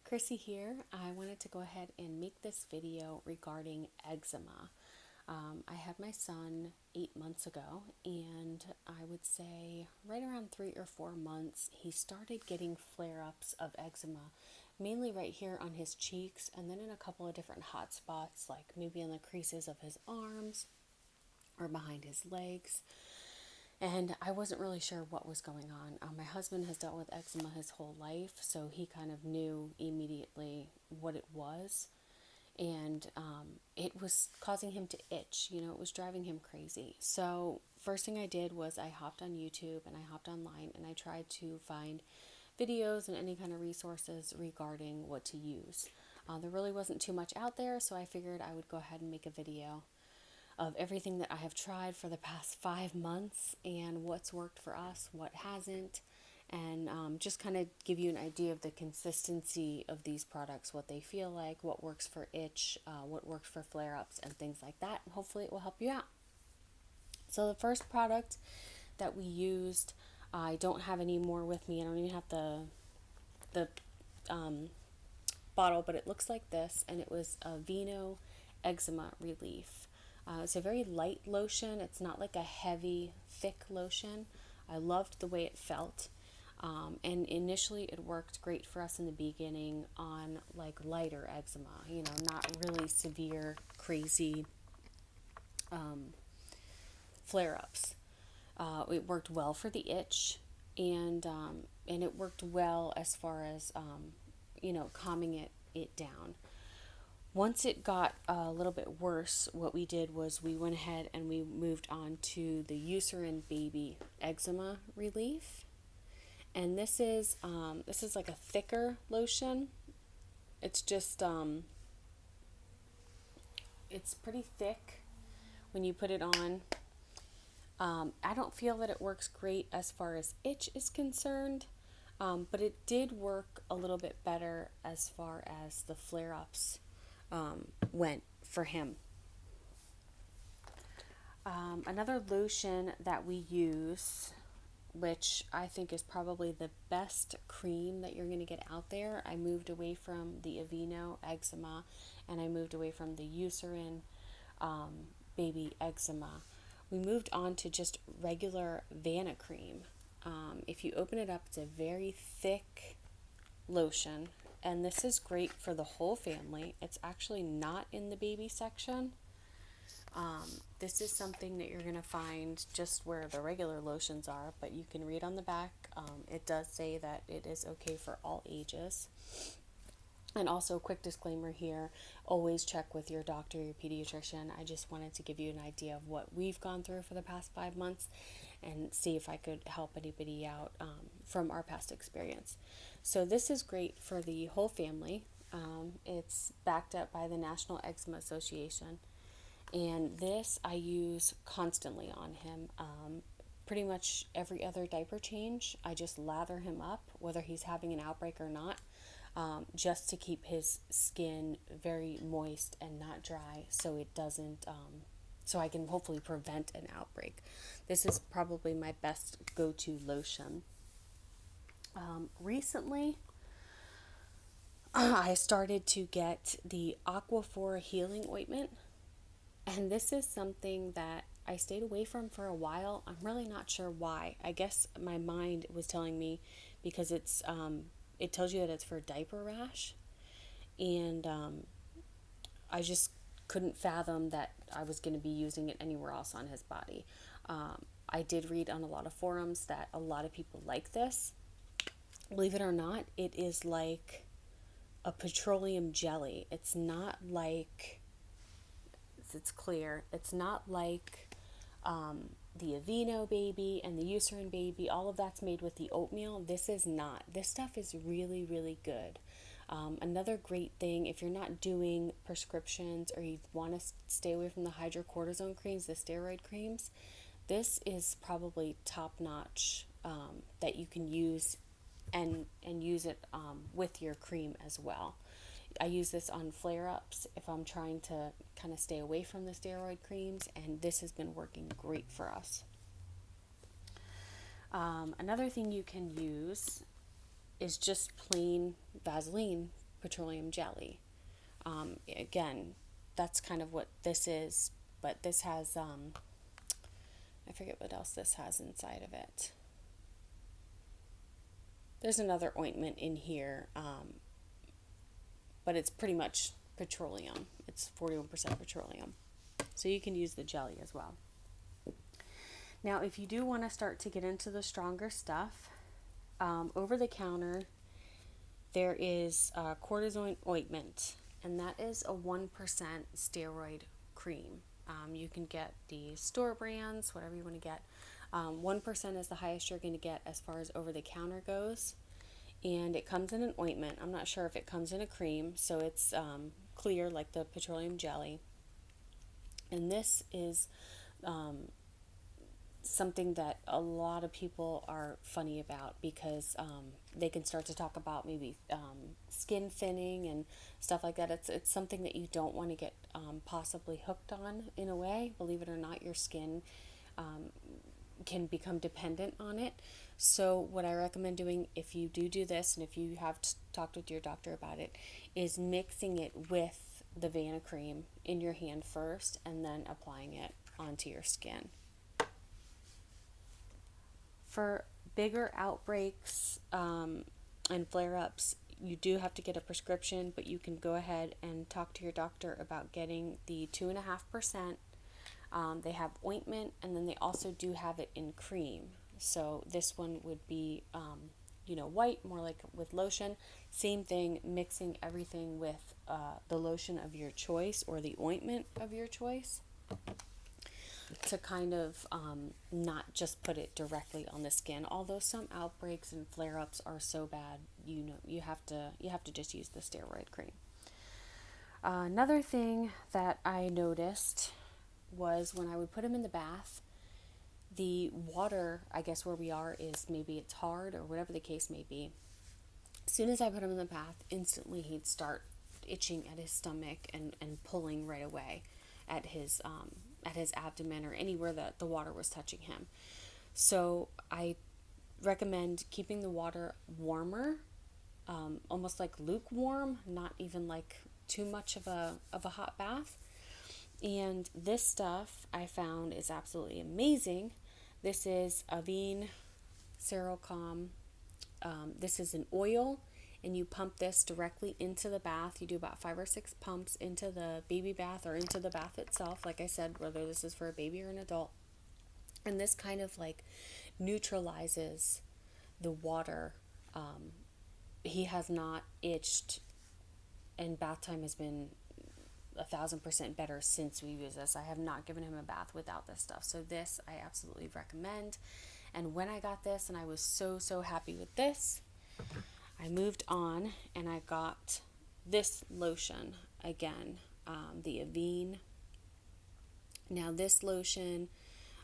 Chrissy here. I wanted to go ahead and make this video regarding eczema. I had my son 8 months ago, and I would say right around 3 or 4 months, he started getting flare-ups of eczema, mainly right here on his cheeks, and then in a couple of different hot spots, like maybe in the creases of his arms or behind his legs. And I wasn't really sure what was going on. My husband has dealt with eczema his whole life, so he kind of knew immediately what it was. And it was causing him to itch. It was driving him crazy. So, first thing I did was I hopped on YouTube and I hopped online and I tried to find videos and any kind of resources regarding what to use. There really wasn't too much out there, so I figured I would go ahead and make a video of everything that I have tried for the past 5 months and what's worked for us, what hasn't, and just kind of give you an idea of the consistency of these products, what they feel like, what works for itch, what works for flare-ups, and things like that. Hopefully it will help you out. So the first product that we used, I don't have any more with me. I don't even have the bottle, but it looks like this, and it was Aveeno Eczema Relief. It's a very light lotion. It's not like a heavy, thick lotion. I loved the way it felt. And initially it worked great for us in the beginning on like lighter eczema, not really severe, crazy flare-ups. It worked well for the itch, and it worked well as far as calming it down. Once it got a little bit worse, what we did was we went ahead and we moved on to the Eucerin Baby Eczema Relief. And this is like a thicker lotion. It's just it's pretty thick when you put it on. I don't feel that it works great as far as itch is concerned, but it did work a little bit better as far as the flare-ups went for him. Another lotion that we use, which I think is probably the best cream that you're going to get out there. I moved away from the Aveeno Eczema, and I moved away from the Eucerin Baby Eczema. We moved on to just regular Vanicream. If you open it up, it's a very thick lotion, and this is great for the whole family. It's actually not in the baby section. This is something that you're going to find just where the regular lotions are, but you can read on the back. It does say that it is okay for all ages. And also, a quick disclaimer here, always check with your doctor, your pediatrician. I just wanted to give you an idea of what we've gone through for the past 5 months and see if I could help anybody out from our past experience. So this is great for the whole family. It's backed up by the National Eczema Association. And this I use constantly on him. Pretty much every other diaper change, I just lather him up, whether he's having an outbreak or not, just to keep his skin very moist and not dry, so it doesn't, so I can hopefully prevent an outbreak. This is probably my best go-to lotion. Recently, I started to get the Aquaphor Healing Ointment. And this is something that I stayed away from for a while. I'm really not sure why. I guess my mind was telling me because it tells you that it's for diaper rash. And I just couldn't fathom that I was going to be using it anywhere else on his body. I did read on a lot of forums that a lot of people like this. Believe it or not, it is like a petroleum jelly. It's not like... It's clear. It's not like the Aveeno Baby and the Eucerin Baby. All of that's made with the oatmeal. This is not. This stuff is really, really good. Another great thing, if you're not doing prescriptions or you want to stay away from the hydrocortisone creams, the steroid creams, this is probably top notch that you can use and use it with your cream as well. I use this on flare-ups if I'm trying to kind of stay away from the steroid creams, and this has been working great for us. Another thing you can use is just plain Vaseline, petroleum jelly. Again, that's kind of what this is, but this has, I forget what else this has inside of it. There's another ointment in here, but it's pretty much petroleum. It's 41% petroleum. So you can use the jelly as well. Now, if you do want to start to get into the stronger stuff, over the counter, there is cortisone ointment, and that is a 1% steroid cream. You can get the store brands, whatever you want to get. 1% is the highest you're going to get as far as over the counter goes. And it comes in an ointment. I'm not sure if it comes in a cream, so it's clear like the petroleum jelly. And this is something that a lot of people are funny about because they can start to talk about maybe skin thinning and stuff like that. It's something that you don't want to get possibly hooked on in a way. Believe it or not, your skin can become dependent on it. So what I recommend doing if you do this, and if you have talked with your doctor about it, is mixing it with the Vanicream in your hand first and then applying it onto your skin. For bigger outbreaks and flare-ups, you do have to get a prescription, but you can go ahead and talk to your doctor about getting the 2.5%. They have ointment, and then they also do have it in cream. So this one would be, white, more like with lotion. Same thing, mixing everything with the lotion of your choice or the ointment of your choice to kind of not just put it directly on the skin. Although some outbreaks and flare-ups are so bad, you have to just use the steroid cream. Another thing that I noticed was when I would put him in the bath, the water, I guess where we are is maybe it's hard or whatever the case may be. As soon as I put him in the bath, instantly he'd start itching at his stomach and pulling right away at his abdomen or anywhere that the water was touching him. So I recommend keeping the water warmer, almost like lukewarm, not even like too much of a hot bath. And this stuff I found is absolutely amazing. This is Avene XeraCalm. This is an oil, and you pump this directly into the bath. You do about 5 or 6 pumps into the baby bath or into the bath itself, like I said, whether this is for a baby or an adult. And this kind of like neutralizes the water. He has not itched, and bath time has been 1,000% better since we use this. I have not given him a bath without this stuff. So this I absolutely recommend. And when I got this, and I was so happy with this, I moved on and I got this lotion again, the Avene. Now this lotion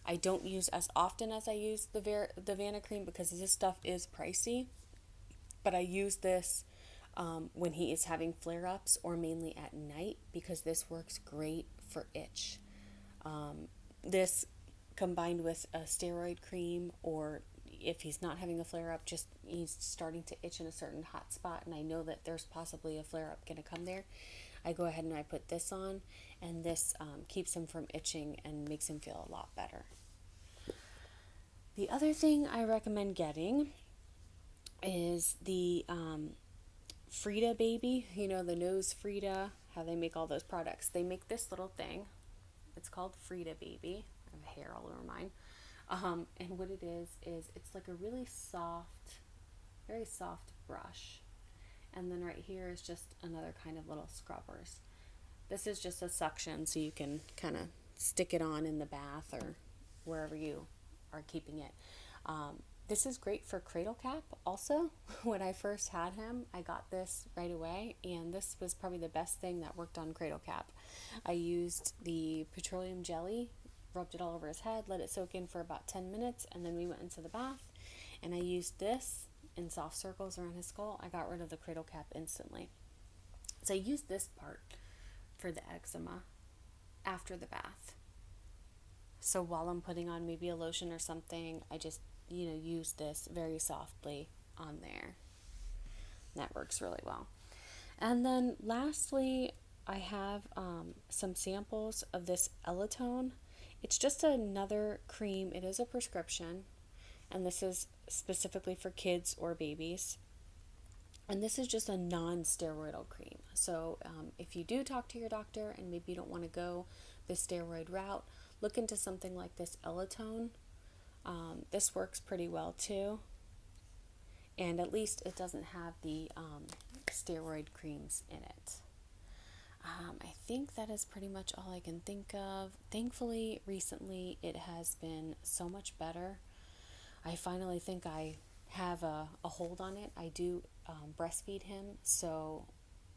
I don't use as often as I use the Vanicream because this stuff is pricey, but I use this when he is having flare-ups or mainly at night because this works great for itch. This combined with a steroid cream, or if he's not having a flare-up, just he's starting to itch in a certain hot spot and I know that there's possibly a flare-up going to come there, I go ahead and I put this on, and this keeps him from itching and makes him feel a lot better. The other thing I recommend getting is the Frida baby, the nose Frida, how they make all those products. They make this little thing. It's called Frida baby. I have hair all over mine. And what it is it's like a really soft, very soft brush. And then right here is just another kind of little scrubbers. This is just a suction so you can kind of stick it on in the bath or wherever you are keeping it. This is great for cradle cap also. When I first had him, I got this right away, and this was probably the best thing that worked on cradle cap. I used the petroleum jelly, rubbed it all over his head, let it soak in for about 10 minutes, and then we went into the bath, and I used this in soft circles around his skull. I got rid of the cradle cap instantly. So I used this part for the eczema after the bath. So while I'm putting on maybe a lotion or something, I just use this very softly on there. That works really well. And then lastly, I have some samples of this Elatone. It's just another cream. It is a prescription, and this is specifically for kids or babies. And this is just a non-steroidal cream. So if you do talk to your doctor and maybe you don't want to go the steroid route, look into something like this Elatone. This works pretty well too. And at least it doesn't have the steroid creams in it. I think that is pretty much all I can think of. Thankfully, recently it has been so much better. I finally think I have a hold on it. I do breastfeed him, so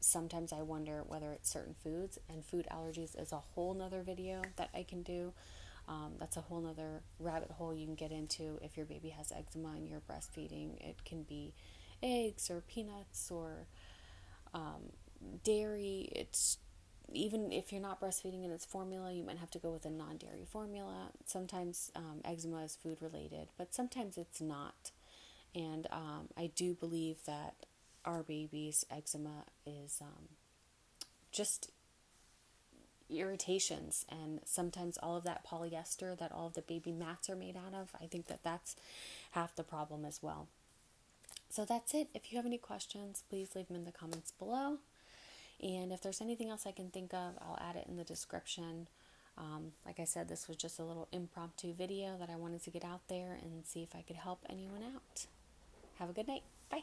sometimes I wonder whether it's certain foods, and food allergies is a whole nother video that I can do. That's a whole nother rabbit hole you can get into if your baby has eczema and you're breastfeeding. It can be eggs or peanuts or dairy. It's even if you're not breastfeeding and it's formula, you might have to go with a non-dairy formula. Sometimes eczema is food related, but sometimes it's not. And I do believe that our baby's eczema is just irritations, and sometimes all of that polyester that all of the baby mats are made out of, I think that that's half the problem as well. So that's it. If you have any questions, please leave them in the comments below. And if there's anything else I can think of, I'll add it in the description. Like I said, this was just a little impromptu video that I wanted to get out there and see if I could help anyone out. Have a good night. Bye.